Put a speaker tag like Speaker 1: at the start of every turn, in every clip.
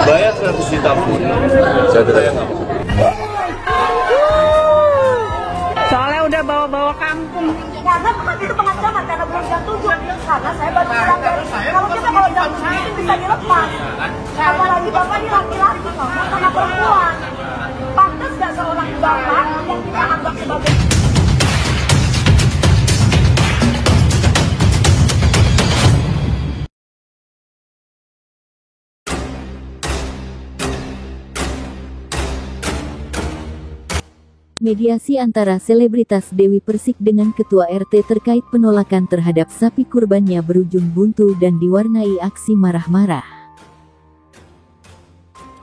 Speaker 1: dibayar 100 juta pun saya tidak mau.
Speaker 2: Soalnya udah bawa-bawa kampung.
Speaker 3: Karena bukan itu pengancaman karena belum jam 7. Karena saya baru pulang dari. Kalau jam 7 itu bisa dilepas. Apalagi bapak ini laki-laki, karena perempuan. Pantas gak seorang bapak yang kita anggap sebagai
Speaker 4: Mediasi antara selebritas Dewi Persik dengan Ketua RT terkait penolakan terhadap sapi kurbannya berujung buntu dan diwarnai aksi marah-marah.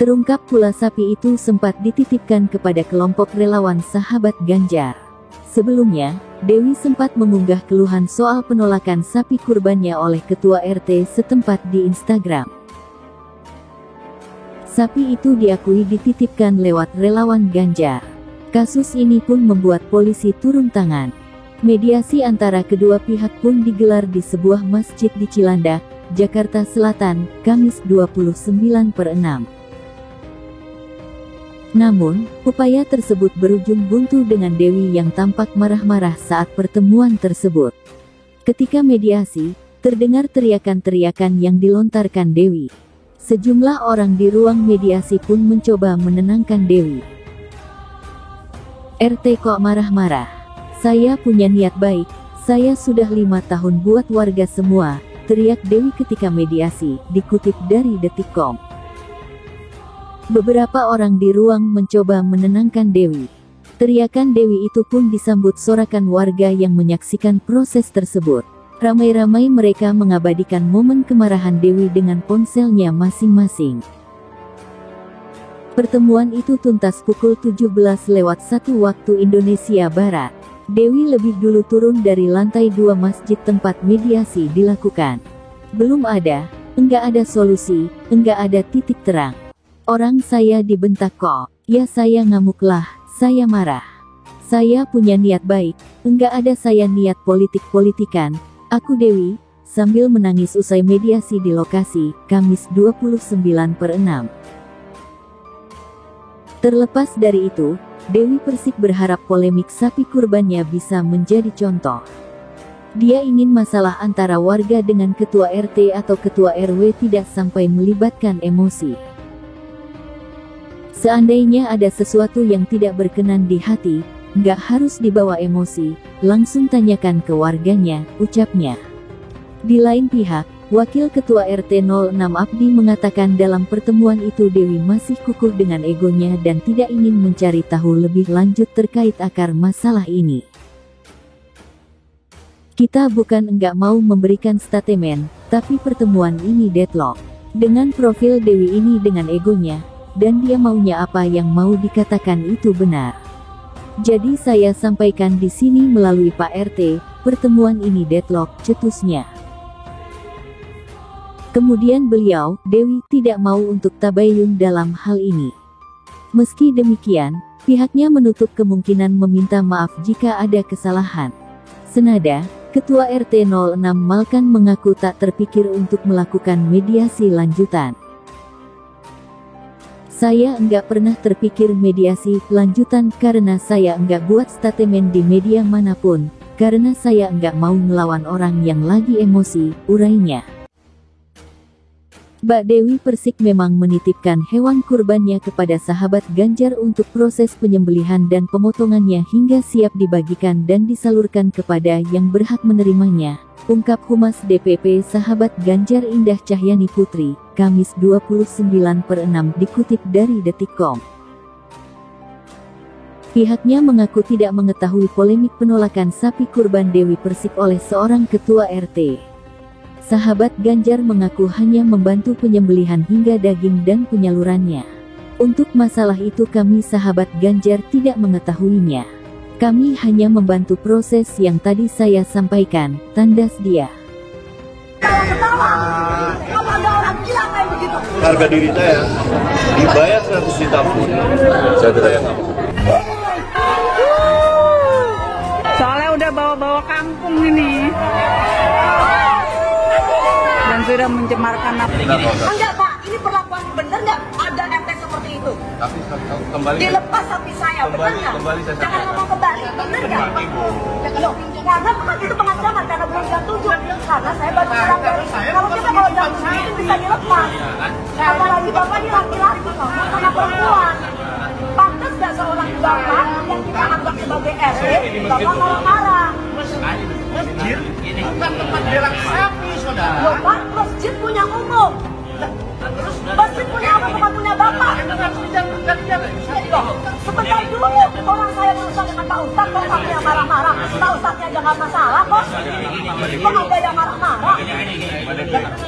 Speaker 4: Terungkap pula sapi itu sempat dititipkan kepada kelompok relawan sahabat Ganjar. Sebelumnya, Dewi sempat mengunggah keluhan soal penolakan sapi kurbannya oleh Ketua RT setempat di Instagram. Sapi itu diakui dititipkan lewat relawan Ganjar. Kasus ini pun membuat polisi turun tangan. Mediasi antara kedua pihak pun digelar di sebuah masjid di Cilandak, Jakarta Selatan, Kamis 29/6. Namun, upaya tersebut berujung buntu dengan Dewi yang tampak marah-marah saat pertemuan tersebut. Ketika mediasi, terdengar teriakan-teriakan yang dilontarkan Dewi. Sejumlah orang di ruang mediasi pun mencoba menenangkan Dewi. RT kok marah-marah? Saya punya niat baik, saya sudah 5 tahun buat warga semua, teriak Dewi ketika mediasi, dikutip dari Detikcom. Beberapa orang di ruang mencoba menenangkan Dewi. Teriakan Dewi itu pun disambut sorakan warga yang menyaksikan proses tersebut. Ramai-ramai mereka mengabadikan momen kemarahan Dewi dengan ponselnya masing-masing. Pertemuan itu tuntas pukul 17:01 waktu Indonesia Barat. Dewi lebih dulu turun dari lantai 2 masjid tempat mediasi dilakukan. Belum ada, enggak ada solusi, enggak ada titik terang. Orang saya dibentak kok, ya saya ngamuklah, saya marah. Saya punya niat baik, enggak ada saya niat politik-politikan, aku Dewi, sambil menangis usai mediasi di lokasi, Kamis 29/6. Terlepas dari itu, Dewi Persik berharap polemik sapi kurbannya bisa menjadi contoh. Dia ingin masalah antara warga dengan Ketua RT atau Ketua RW tidak sampai melibatkan emosi. Seandainya ada sesuatu yang tidak berkenan di hati, nggak harus dibawa emosi, langsung tanyakan ke warganya, ucapnya. Di lain pihak, Wakil Ketua RT 06 Abdi mengatakan dalam pertemuan itu Dewi masih kukuh dengan egonya dan tidak ingin mencari tahu lebih lanjut terkait akar masalah ini. Kita bukan enggak mau memberikan statement, tapi pertemuan ini deadlock. Dengan profil Dewi ini dengan egonya, dan dia maunya apa yang mau dikatakan itu benar. Jadi saya sampaikan di sini melalui Pak RT, pertemuan ini deadlock, cetusnya. Kemudian beliau, Dewi, tidak mau untuk tabayun dalam hal ini. Meski demikian, pihaknya menutup kemungkinan meminta maaf jika ada kesalahan. Senada, Ketua RT 06 Malkan mengaku tak terpikir untuk melakukan mediasi lanjutan. Saya enggak pernah terpikir mediasi lanjutan karena saya enggak buat statement di media manapun, karena saya enggak mau melawan orang yang lagi emosi, urainya. Mbak Dewi Persik memang menitipkan hewan kurbannya kepada sahabat Ganjar untuk proses penyembelihan dan pemotongannya hingga siap dibagikan dan disalurkan kepada yang berhak menerimanya, ungkap Humas DPP sahabat Ganjar Indah Cahyani Putri, Kamis 29/6 dikutip dari Detikcom. Pihaknya mengaku tidak mengetahui polemik penolakan sapi kurban Dewi Persik oleh seorang ketua RT. Sahabat Ganjar mengaku hanya membantu penyembelihan hingga daging dan penyalurannya. Untuk masalah itu kami sahabat Ganjar tidak mengetahuinya. Kami hanya membantu proses yang tadi saya sampaikan, tandas dia.
Speaker 1: Harga diri saya dibayar 100 juta pun saya tidak mau.
Speaker 2: Soalnya udah bawa-bawa kampung ini. Dan sudah mencemarkan nama.
Speaker 3: Enggak Pak, ini perlakuan benar. Bener nggak ada RT seperti itu?
Speaker 1: Tapi kembali.
Speaker 3: Dilepas sapi saya, bener nggak?
Speaker 1: Kembali saya
Speaker 3: Jangan ngomong kembali, bener nggak? Loh, karena itu pengancaman karena belum jam 7. Karena saya baru pulang dari. Kalau kita kalau jam 7 itu bisa dilepas. Apalagi bapak ini laki-laki, ngomong sama perempuan. Pantas nggak seorang bapak yang kita anggap sebagai RT, bapak marah-marah.
Speaker 5: Masjid ini bukan tempat berak sapi, saudara.
Speaker 3: Loh, Pak, masjid punya umum. Masjid punya umum, bukan punya bapak. Loh, sebentar dulu orang saya berusaha dengan Pak Ustadz, kok sampai yang marah-marah. Pak Ustadznya aja nggak masalah kok. Kok ada yang marah-marah?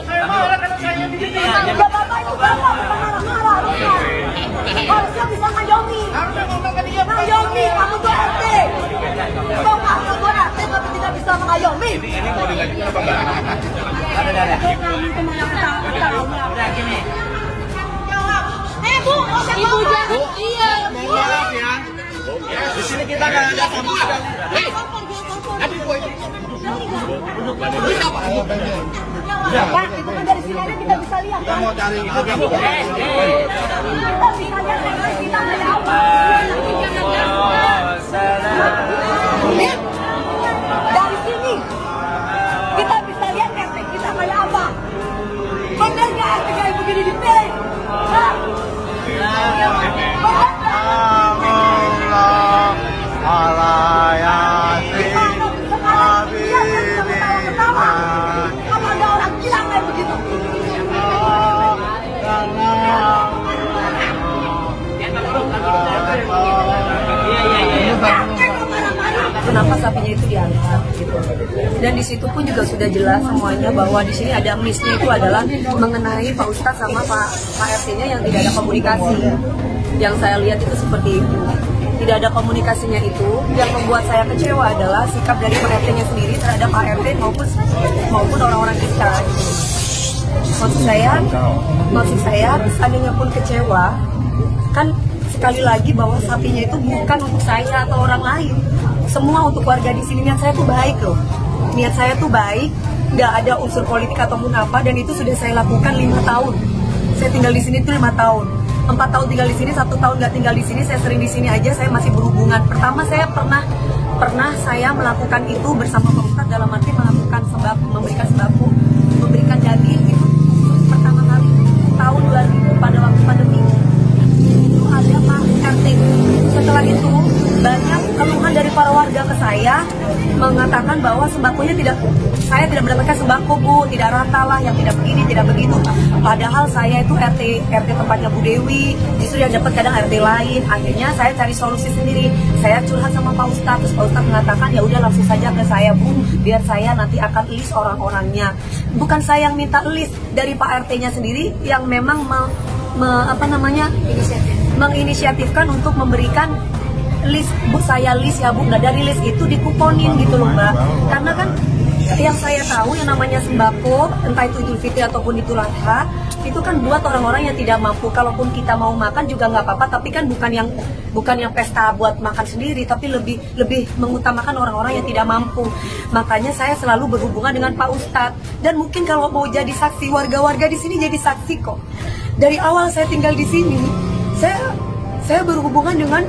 Speaker 5: Saya marah karena saya begini.
Speaker 3: Ya bapak itu bapak, bukan marah-marah. Harusnya bisa ngayomi.
Speaker 5: Harusnya ngomong ke dia.
Speaker 3: Ngayomi, kamu tuh RT. Kok kamu tuh RT tapi tidak bisa mengayomi?
Speaker 1: Ini mau dilanjut apa enggak?
Speaker 5: Udah gini.
Speaker 3: Bu, ibu jangan. Iya.
Speaker 5: Mohon maaf ya. Di sini kita nggak ada sama sekali. Aduh, boy.
Speaker 3: Pak, itu kan dari sini aja kita bisa lihat.
Speaker 5: Kita mau cari
Speaker 3: Kita bisa lihat karena kita ada apa. Lihat. Dari sini kita bisa lihat RT kita kayak apa. Bener nggak RT kayak begini dipilih? Hah? Apa ada orang gila kayak begitu?
Speaker 6: Kenapa sapinya itu diangkat gitu. Dan di situ pun juga sudah jelas semuanya bahwa di sini ada miss-nya itu adalah mengenai Pak Ustadz sama Pak RT-nya yang tidak ada komunikasi. Yang saya lihat itu seperti itu. Tidak ada komunikasinya itu. Yang membuat saya kecewa adalah sikap dari Pak RT-nya sendiri terhadap Pak RT maupun orang-orang kita. Maksud saya seandainya pun kecewa, kan sekali lagi bahwa sapinya itu bukan untuk saya atau orang lain, semua untuk warga di sini. Niat saya tuh baik loh, niat saya tuh baik, nggak ada unsur politik ataupun apa, dan itu sudah saya lakukan 5 tahun. Saya tinggal di sini tuh 5 tahun, 4 tahun tinggal di sini, 1 tahun nggak tinggal di sini. Saya sering di sini aja, saya masih berhubungan. Pertama saya pernah saya melakukan itu bersama Pak Ustadz, dalam arti melakukan sembako, memberikan sembako, memberikan daging itu pertama kali tahun 2000 pada waktu pandemi. Itu ada Pak RT. Setelah itu banyak keluhan dari para warga ke saya mengatakan bahwa sembakonya saya tidak mendapatkan sembako, Bu, tidak rata lah, yang tidak begini, tidak begitu. Padahal saya itu RT tempatnya Bu Dewi, justru yang dapat kadang RT lain. Akhirnya saya cari solusi sendiri. Saya curhat sama Pak Ustadz, terus Pak Ustadz mengatakan ya udah langsung saja ke saya, Bu, biar saya nanti akan list orang-orangnya. Bukan saya yang minta list, dari Pak RT-nya sendiri yang memang menginisiatifkan untuk memberikan list. Bu, saya list ya Bu, nah dari list itu dikuponin gitu loh Mbak. Karena kan yang saya tahu yang namanya sembako, entah itu Idul Fitri ataupun Idul Adha, itu kan buat orang-orang yang tidak mampu. Kalaupun kita mau makan juga nggak apa-apa, tapi kan bukan yang pesta buat makan sendiri, tapi lebih mengutamakan orang-orang yang tidak mampu. Makanya saya selalu berhubungan dengan Pak Ustadz, dan mungkin kalau mau jadi saksi, warga-warga di sini jadi saksi kok. Dari awal saya tinggal di sini, saya berhubungan dengan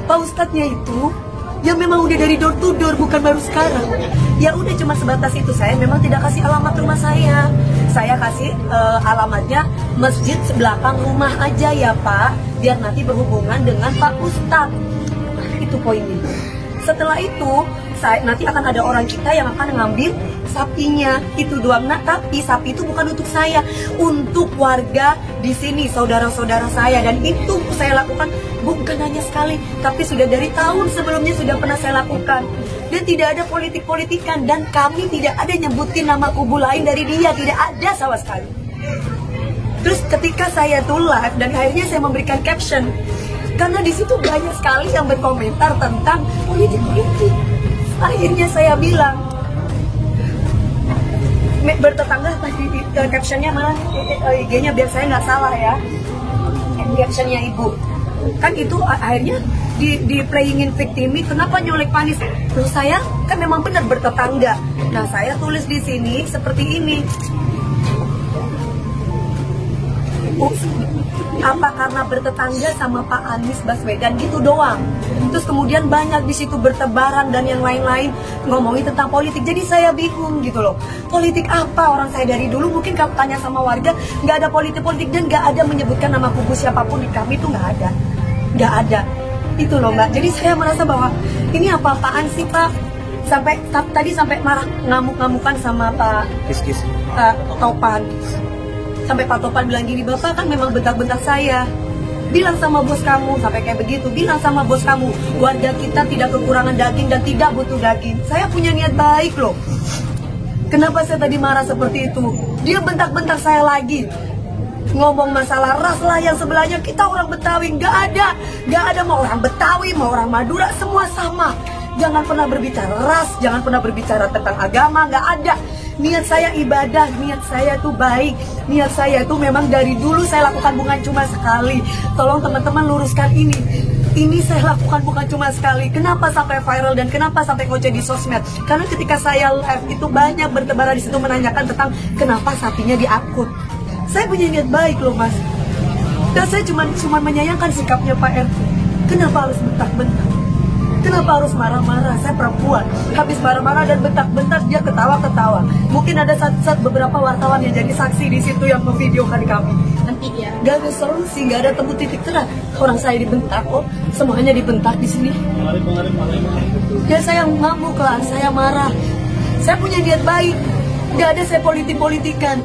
Speaker 6: Pak Ustadznya itu yang memang udah dari door to door, bukan baru sekarang. Ya udah cuma sebatas itu. Saya memang tidak kasih alamat rumah saya. Saya kasih alamatnya masjid sebelakang rumah aja ya Pak, biar nanti berhubungan dengan Pak Ustadz. Itu poinnya. Setelah itu nanti akan ada orang kita yang akan ngambil sapinya, itu doang. Nah, tapi sapi itu bukan untuk saya, untuk warga di sini, saudara-saudara saya. Dan itu saya lakukan bukan hanya sekali, tapi sudah dari tahun sebelumnya sudah pernah saya lakukan. Dan tidak ada politik-politikan, dan kami tidak ada nyebutin nama kubu lain dari dia, tidak ada sama sekali. Terus ketika saya tuh live dan akhirnya saya memberikan caption, karena di situ banyak sekali yang berkomentar tentang politik. Akhirnya saya bilang, bertetangga tadi captionnya malah IG-nya biar saya nggak salah ya, captionnya Ibu. Kan itu akhirnya di playingin victimi, kenapa nyolek Panis? Terus saya kan memang benar bertetangga. Nah saya tulis di sini seperti ini. apa karena bertetangga sama Pak Anies Baswedan gitu doang. Terus kemudian banyak di situ bertebaran dan yang lain-lain ngomongin tentang politik. Jadi saya bingung gitu loh. Politik apa? Orang saya dari dulu mungkin kalau tanya sama warga nggak ada politik-politik dan nggak ada menyebutkan nama kubu siapapun di kami itu nggak ada. Itu loh Mbak. Jadi saya merasa bahwa ini apa-apaan sih Pak? Tadi sampai marah ngamuk-ngamukan sama Pak Topan. Sampai Pak Topan bilang gini, Bapak kan memang bentak-bentak saya. Bilang sama bos kamu, sampai kayak begitu. Bilang sama bos kamu, warga kita tidak kekurangan daging dan tidak butuh daging. Saya punya niat baik loh. Kenapa saya tadi marah seperti itu? Dia bentak-bentak saya lagi. Ngomong masalah ras lah yang sebelahnya, kita orang Betawi, nggak ada mau orang Betawi, mau orang Madura, semua sama. Jangan pernah berbicara ras, jangan pernah berbicara tentang agama, nggak ada. Niat saya ibadah, niat saya tuh baik, niat saya tuh memang dari dulu saya lakukan bukan cuma sekali. Tolong teman-teman luruskan ini. Ini saya lakukan bukan cuma sekali. Kenapa sampai viral dan kenapa sampai ngoceh di sosmed? Karena ketika saya live itu banyak bertebaran di situ menanyakan tentang kenapa sapinya diangkut. Saya punya niat baik loh Mas. Dan saya cuma menyayangkan sikapnya Pak RT. Kenapa harus bentak-bentak? Kenapa harus marah-marah? Saya perempuan. Habis marah-marah dan bentak-bentak dia ketawa-ketawa. Mungkin ada saat beberapa wartawan yang jadi saksi di situ yang memvideokan kami. Nanti ya. Gak ada solusi, gak ada temu titik terang. Orang saya dibentak kok, semuanya dibentak di sini. Ya saya ngamuk lah, saya marah. Saya punya niat baik. Gak ada saya politik-politikan.